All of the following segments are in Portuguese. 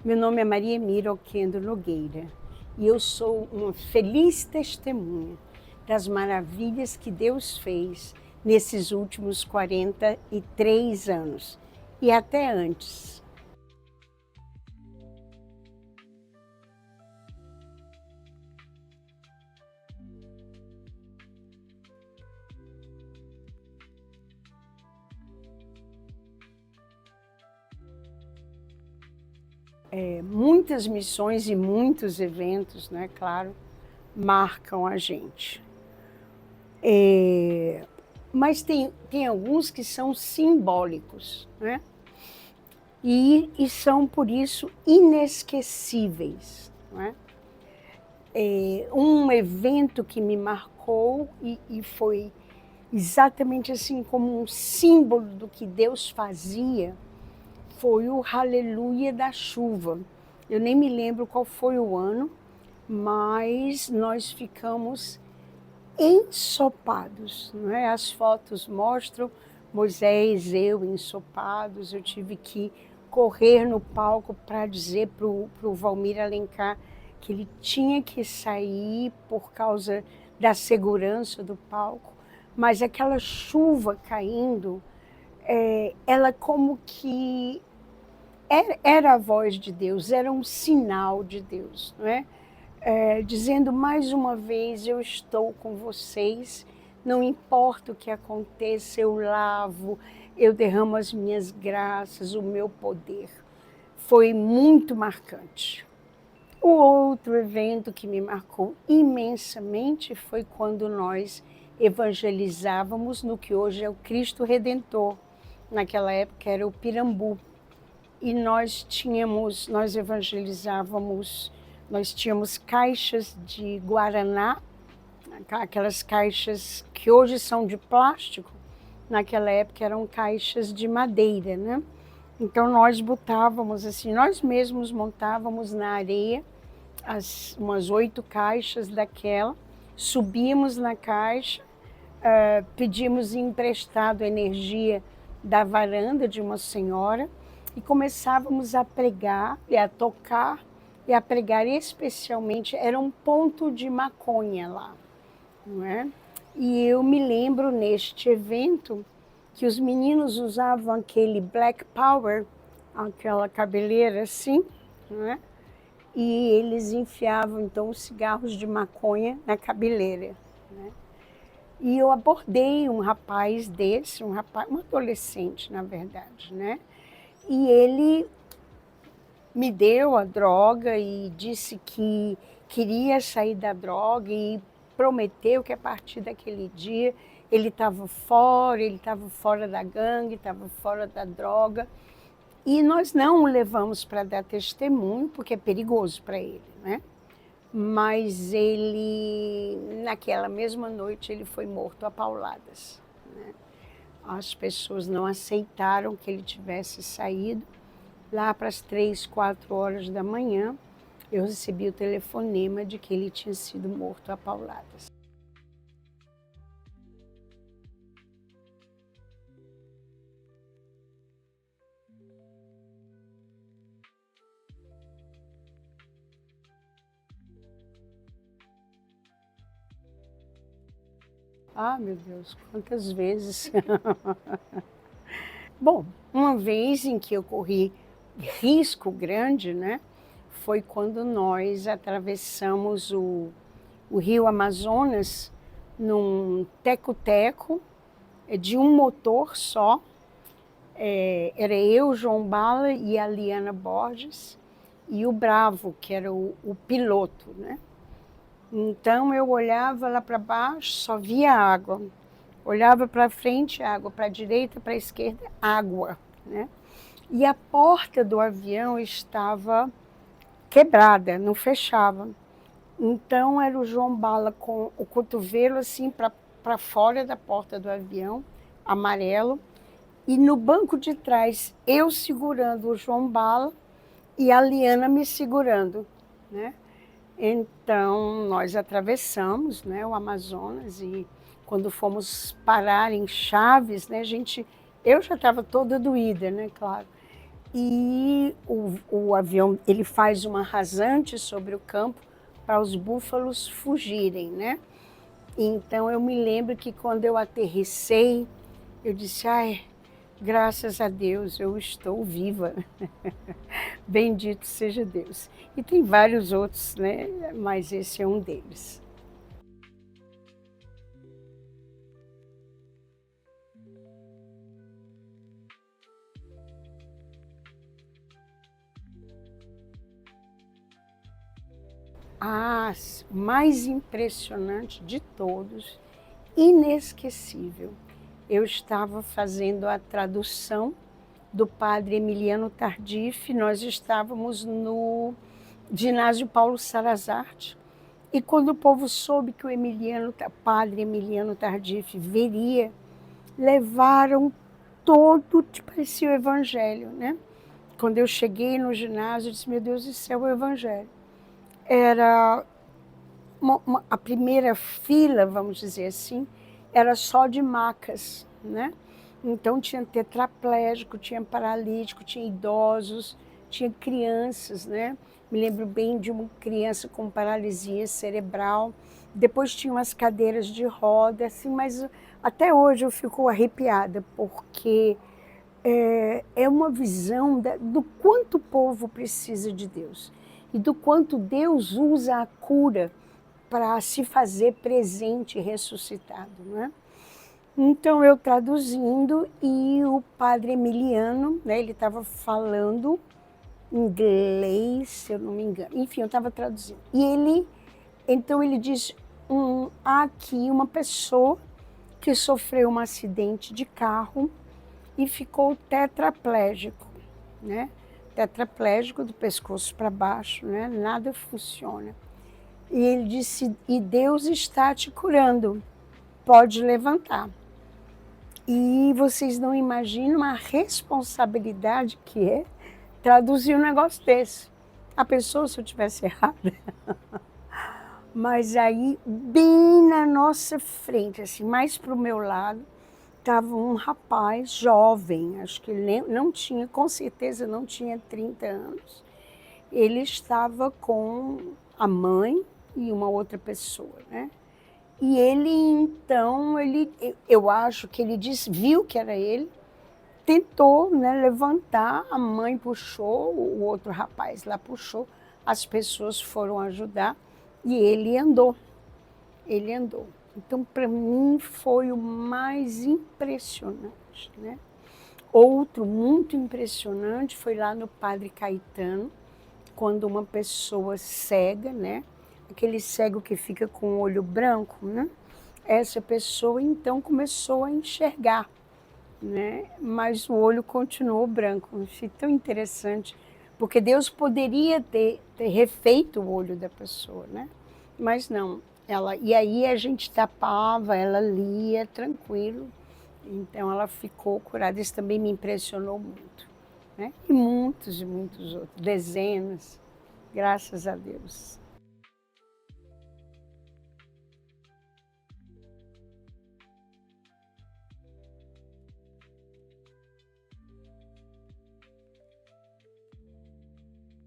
Meu nome é Maria Emília Oquendo Nogueira e eu sou uma feliz testemunha das maravilhas que Deus fez nesses últimos 43 anos e até antes. Muitas missões e muitos eventos, né, claro, marcam a gente. Mas tem alguns que são simbólicos, né? E são, por isso, inesquecíveis. Não é? Um evento que me marcou e foi exatamente assim como um símbolo do que Deus fazia foi o Aleluia da chuva. Eu nem me lembro qual foi o ano, mas nós ficamos ensopados, não é? As fotos mostram Moisés, eu ensopados. Eu tive que correr no palco para dizer para o Valmir Alencar que ele tinha que sair por causa da segurança do palco. Mas aquela chuva caindo, ela como que era a voz de Deus, era um sinal de Deus, não é? Dizendo mais uma vez, eu estou com vocês, não importa o que aconteça, eu lavo, eu derramo as minhas graças, o meu poder. Foi muito marcante. O outro evento que me marcou imensamente foi quando nós evangelizávamos no que hoje é o Cristo Redentor. Naquela época era o Pirambu. E nós evangelizávamos, nós tínhamos caixas de guaraná, aquelas caixas que hoje são de plástico, naquela época eram caixas de madeira, né? Então nós botávamos assim, nós mesmos montávamos na areia umas 8 caixas daquela, subíamos na caixa, pedíamos emprestado energia da varanda de uma senhora, e começávamos a pregar e a tocar e a pregar, especialmente, era um ponto de maconha lá, não é? E eu me lembro neste evento que os meninos usavam aquele Black Power, aquela cabeleira assim, não é? E eles enfiavam então os cigarros de maconha na cabeleira, né? E eu abordei um rapaz desse, um adolescente, na verdade, né? E ele me deu a droga e disse que queria sair da droga e prometeu que a partir daquele dia ele estava fora da gangue, estava fora da droga. E nós não o levamos para dar testemunho, porque é perigoso para ele, né? Mas ele, naquela mesma noite, ele foi morto a pauladas, né? As pessoas não aceitaram que ele tivesse saído. Lá para as 3, 4 horas da manhã, eu recebi o telefonema de que ele tinha sido morto a pauladas. Ah, meu Deus, quantas vezes! Bom, uma vez em que eu corri risco grande, né, foi quando nós atravessamos o rio Amazonas num teco-teco de um motor só. Era eu, João Bala e a Liana Borges e o Bravo, que era o piloto, né? Então eu olhava lá para baixo, só via água. Olhava para frente, água, para a direita, para a esquerda, água, né? E a porta do avião estava quebrada, não fechava. Então era o João Bala com o cotovelo assim para fora da porta do avião, amarelo, e no banco de trás eu segurando o João Bala e a Liana me segurando, né? Então nós atravessamos, né, o Amazonas, e quando fomos parar em Chaves, né, eu já estava toda doída, né, claro. e o avião ele faz uma rasante sobre o campo para os búfalos fugirem, né? Então eu me lembro que quando eu aterrissei, eu disse, ai, graças a Deus eu estou viva. Bendito seja Deus. E tem vários outros, né? Mas esse é um deles. Ah, o mais impressionante de todos, inesquecível. Eu estava fazendo a tradução do padre Emiliano Tardif, nós estávamos no ginásio Paulo Sarrazate, e quando o povo soube que o padre Emiliano Tardif viria, levaram todo, parecia o evangelho, né? Quando eu cheguei no ginásio, eu disse, meu Deus do céu, o evangelho. Era a primeira fila, vamos dizer assim, era só de macas, né? Então tinha tetraplégico, tinha paralítico, tinha idosos, tinha crianças, né? Me lembro bem de uma criança com paralisia cerebral. Depois tinha umas cadeiras de roda, assim, mas até hoje eu fico arrepiada, porque é uma visão do quanto o povo precisa de Deus e do quanto Deus usa a cura para se fazer presente e ressuscitado, né? Então eu traduzindo e o padre Emiliano, né, ele estava falando inglês, se eu não me engano. Enfim, eu estava traduzindo. E então ele diz, há aqui uma pessoa que sofreu um acidente de carro e ficou tetraplégico, né? Tetraplégico do pescoço para baixo, né? Nada funciona. E ele disse, e Deus está te curando, pode levantar. E vocês não imaginam a responsabilidade que é traduzir um negócio desse. A pessoa, se eu tivesse errado, mas aí, bem na nossa frente, assim, mais para o meu lado, estava um rapaz jovem, acho que ele não tinha, com certeza não tinha 30 anos. Ele estava com a mãe e uma outra pessoa, né? E ele, então, eu acho que ele disse, viu que era ele, tentou, né, levantar, a mãe puxou, o outro rapaz lá puxou, as pessoas foram ajudar e ele andou. Ele andou. Então, para mim, foi o mais impressionante, né? Outro muito impressionante foi lá no Padre Caetano, quando uma pessoa cega, né? Aquele cego que fica com o olho branco, né? Essa pessoa então começou a enxergar, né? Mas o olho continuou branco. Achei tão interessante, porque Deus poderia ter refeito o olho da pessoa, né? Mas não. E aí a gente tapava, ela lia tranquilo, então ela ficou curada. Isso também me impressionou muito, né? E muitos outros, dezenas, graças a Deus.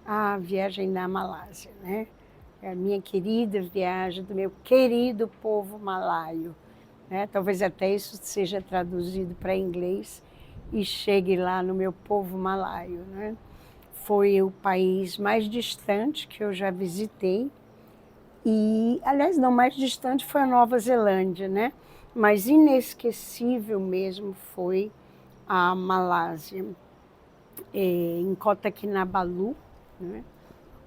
A viagem na Malásia, né? É a minha querida viagem do meu querido povo malaio, né? Talvez até isso seja traduzido para inglês e chegue lá no meu povo malaio, né? Foi o país mais distante que eu já visitei e, aliás, não mais distante foi a Nova Zelândia, né? Mas inesquecível mesmo foi a Malásia, em Kota Kinabalu, né?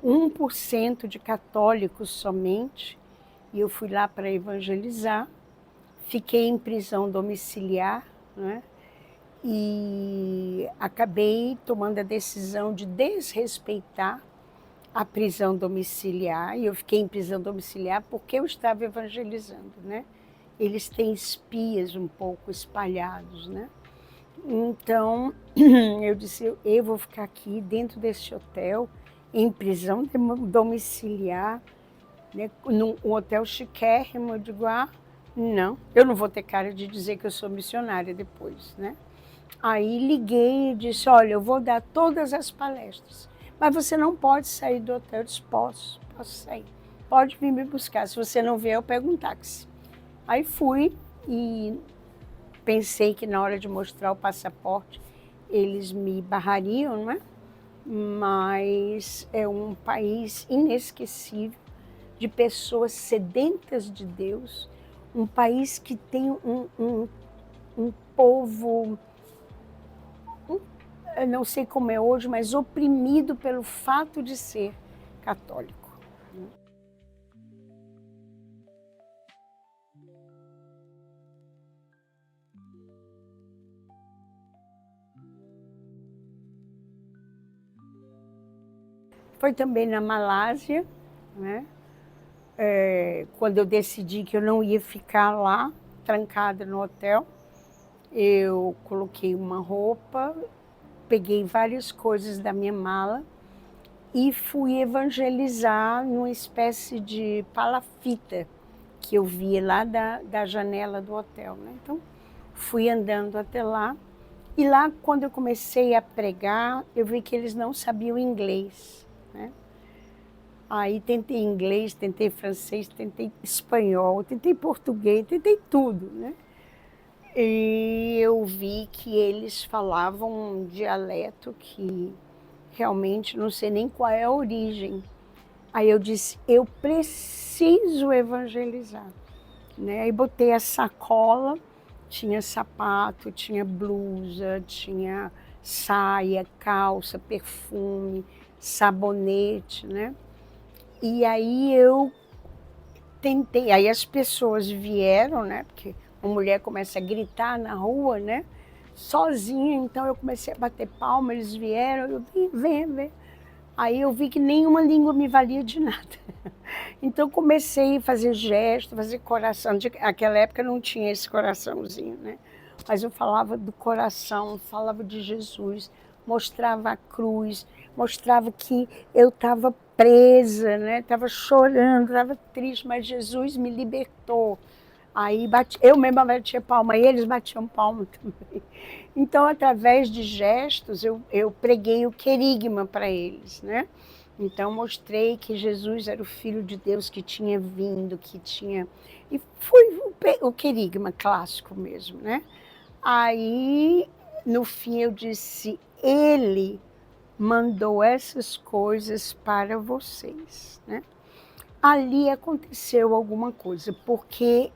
1% de católicos somente, e eu fui lá para evangelizar. Fiquei em prisão domiciliar, né? E acabei tomando a decisão de desrespeitar a prisão domiciliar, e eu fiquei em prisão domiciliar porque eu estava evangelizando, né? Eles têm espias um pouco espalhados, né? Então, eu disse, eu vou ficar aqui dentro desse hotel, em prisão domiciliar, né, num hotel chiquérrimo. Eu digo, não, eu não vou ter cara de dizer que eu sou missionária depois, né? Aí liguei e disse, olha, eu vou dar todas as palestras, mas você não pode sair do hotel. Eu disse, posso sair. Pode vir me buscar, se você não vier eu pego um táxi. Aí fui e pensei que na hora de mostrar o passaporte eles me barrariam, não é? Mas é um país inesquecível, de pessoas sedentas de Deus, um país que tem um povo, eu não sei como é hoje, mas oprimido pelo fato de ser católico. Foi também na Malásia, né? Quando eu decidi que eu não ia ficar lá, trancada no hotel, eu coloquei uma roupa, peguei várias coisas da minha mala e fui evangelizar numa espécie de palafita que eu via lá da janela do hotel, né? Então, fui andando até lá. E lá, quando eu comecei a pregar, eu vi que eles não sabiam inglês, né? Aí tentei inglês, tentei francês, tentei espanhol, tentei português, tentei tudo, né? E eu vi que eles falavam um dialeto que realmente não sei nem qual é a origem. Aí eu disse, eu preciso evangelizar, né? Aí botei a sacola, tinha sapato, tinha blusa, tinha saia, calça, perfume, sabonete, né? E aí eu tentei, aí as pessoas vieram, né? Porque uma mulher começa a gritar na rua, né? Sozinha, então eu comecei a bater palma, eles vieram, eu vim, vem. Aí eu vi que nenhuma língua me valia de nada. Então comecei a fazer gesto, fazer coração. Naquela época não tinha esse coraçãozinho, né? Mas eu falava do coração, falava de Jesus, mostrava a cruz, mostrava que eu estava presa, né? Estava chorando, estava triste, mas Jesus me libertou. Aí eu mesma batia palma, e eles batiam palma também. Então, através de gestos, eu preguei o querigma para eles, né? Então, mostrei que Jesus era o Filho de Deus que tinha vindo, que tinha... E foi o querigma clássico mesmo, né? Aí, no fim, eu disse, ele mandou essas coisas para vocês, né? Ali aconteceu alguma coisa, porque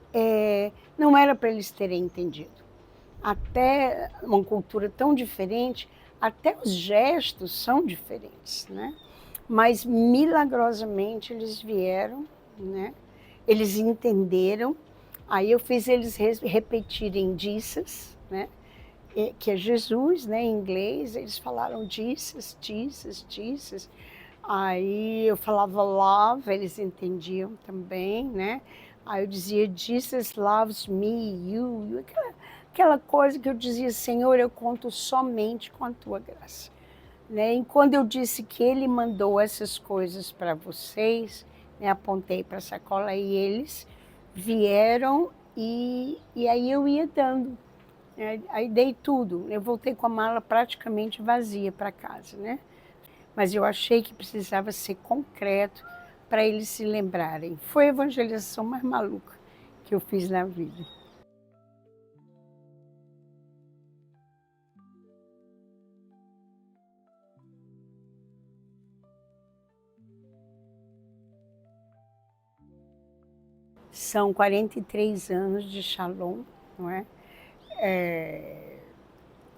não era para eles terem entendido. Até uma cultura tão diferente, até os gestos são diferentes, né? Mas milagrosamente eles vieram, né? Eles entenderam. Aí eu fiz eles repetirem Jesus, né? Que é Jesus, né? Em inglês eles falaram Jesus. Aí eu falava love, eles entendiam também, né? Aí eu dizia Jesus loves me, you. Aquela coisa que eu dizia, Senhor, eu conto somente com a tua graça, né? E quando eu disse que ele mandou essas coisas para vocês, né, apontei para a sacola e eles vieram e aí eu ia dando, né? Aí dei tudo. Eu voltei com a mala praticamente vazia para casa, né? Mas eu achei que precisava ser concreto para eles se lembrarem. Foi a evangelização mais maluca que eu fiz na vida. São 43 anos de Shalom, não é?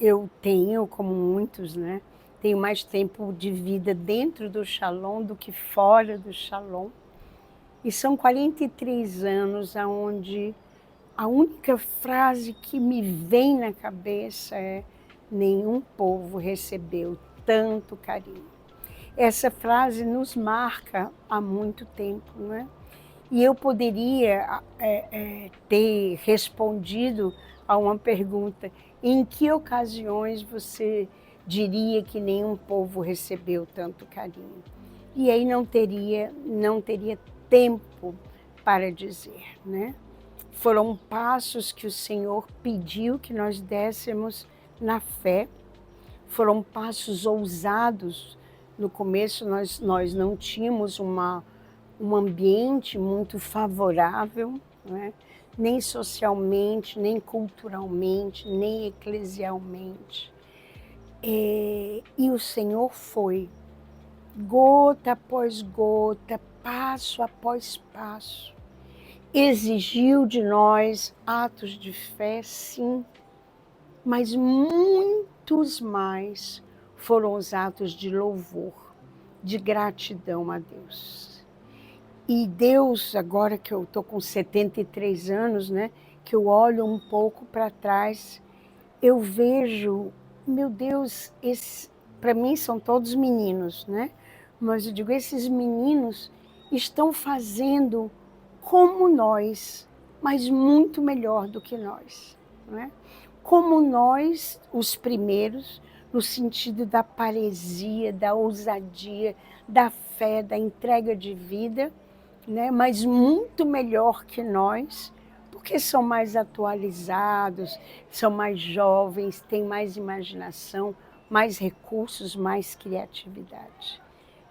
Eu tenho, como muitos, né? Tenho mais tempo de vida dentro do Shalom do que fora do Shalom. E são 43 anos onde a única frase que me vem na cabeça é: nenhum povo recebeu tanto carinho. Essa frase nos marca há muito tempo, não é? E eu poderia ter respondido a uma pergunta: em que ocasiões você diria que nenhum povo recebeu tanto carinho? E aí não teria tempo para dizer, né? Foram passos que o Senhor pediu que nós dessemos na fé. Foram passos ousados. No começo nós não tínhamos um ambiente muito favorável, né? Nem socialmente, nem culturalmente, nem eclesialmente. E o Senhor foi, gota após gota, passo após passo. Exigiu de nós atos de fé, sim, mas muitos mais foram os atos de louvor, de gratidão a Deus. E Deus, agora que eu estou com 73 anos, né, que eu olho um pouco para trás, eu vejo, meu Deus, para mim são todos meninos, né? Mas eu digo, esses meninos estão fazendo como nós, mas muito melhor do que nós, né? Como nós, os primeiros, no sentido da paresia, da ousadia, da fé, da entrega de vida, né? Mas muito melhor que nós, porque são mais atualizados, são mais jovens, têm mais imaginação, mais recursos, mais criatividade.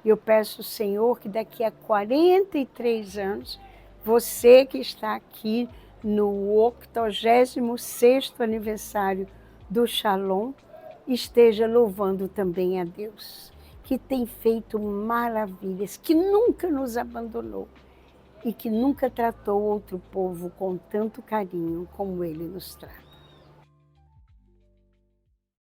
E eu peço ao Senhor que daqui a 43 anos, você que está aqui no 86º aniversário do Shalom, esteja louvando também a Deus, que tem feito maravilhas, que nunca nos abandonou e que nunca tratou outro povo com tanto carinho como Ele nos trata.